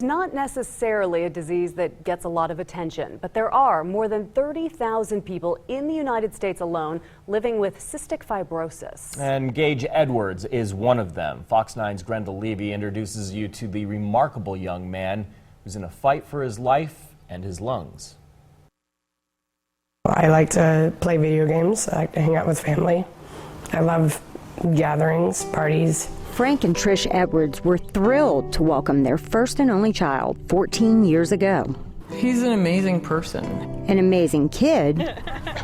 Not necessarily a disease that gets a lot of attention, but there are more than 30,000 people in the United States alone living with cystic fibrosis. And Gauge Edwards is one of them. Fox 9's Grendel Levy introduces you to the remarkable young man who's in a fight for his life and his lungs. I like to play video games. I like to hang out with family. I love gatherings, parties. Frank and Trish Edwards were thrilled to welcome their first and only child 14 years ago. He's an amazing person. An amazing kid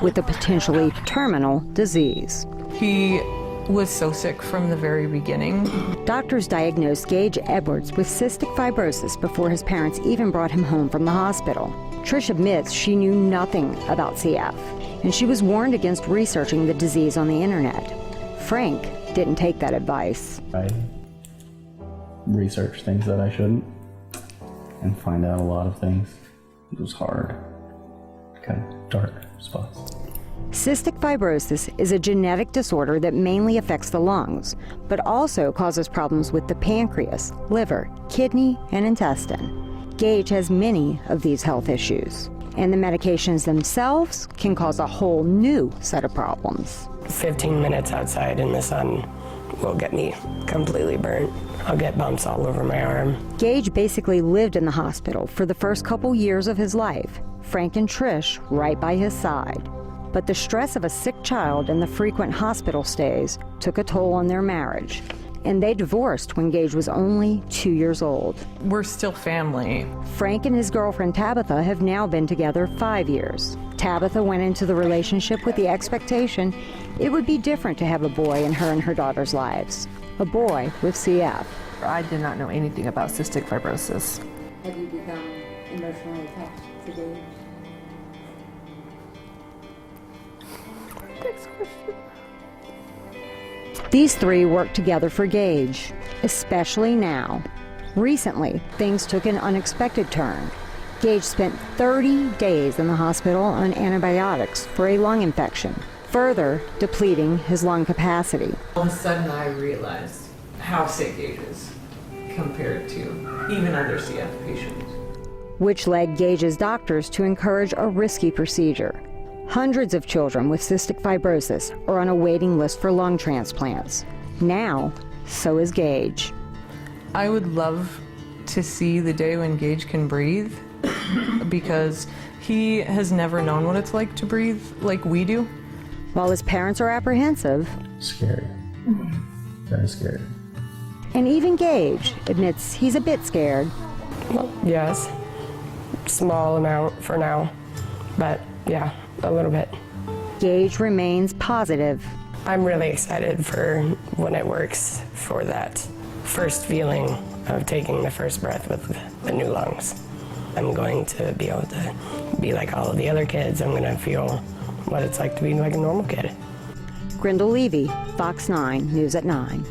with a potentially terminal disease. He was so sick from the very beginning. Doctors diagnosed Gauge Edwards with cystic fibrosis before his parents even brought him home from the hospital. Trish admits she knew nothing about CF, and she was warned against researching the disease on the internet. Frank didn't take that advice. I researched things that I shouldn't and find out a lot of things. It was hard, kind of dark spots. Cystic fibrosis is a genetic disorder that mainly affects the lungs, but also causes problems with the pancreas, liver, kidney, and intestine. Gauge has many of these health issues, and the medications themselves can cause a whole new set of problems. 15 minutes outside in the sun will get me completely burnt. I'll get bumps all over my arm. Gauge basically lived in the hospital for the first couple years of his life, Frank and Trish right by his side. But the stress of a sick child and the frequent hospital stays took a toll on their marriage, and they divorced when Gauge was only 2 years old. We're still family. Frank and his girlfriend Tabitha have now been together 5 years. Tabitha went into the relationship with the expectation it would be different to have a boy in her and her daughter's lives, a boy with CF. I did not know anything about cystic fibrosis. Have you become emotionally attached to Gauge? These three work together for Gauge, especially now. Recently, things took an unexpected turn. Gauge spent 30 days in the hospital on antibiotics for a lung infection, further depleting his lung capacity. All of a sudden I realized how sick Gauge is compared to even other CF patients. Which led Gauge's doctors to encourage a risky procedure. Hundreds of children with cystic fibrosis are on a waiting list for lung transplants. Now, so is Gauge. I would love to see the day when Gauge can breathe because he has never known what it's like to breathe like we do. While his parents are apprehensive, Scary. Very scary. and even Gauge admits he's a bit scared. Well, yes, small amount for now, but yeah, a little bit. Gauge remains positive. I'm really excited for when it works, for that first feeling of taking the first breath with the new lungs. I'm going to be able to be like all of the other kids. I'm going to feel what it's like to be like a normal kid. Grendel Levy, Fox 9 News at 9.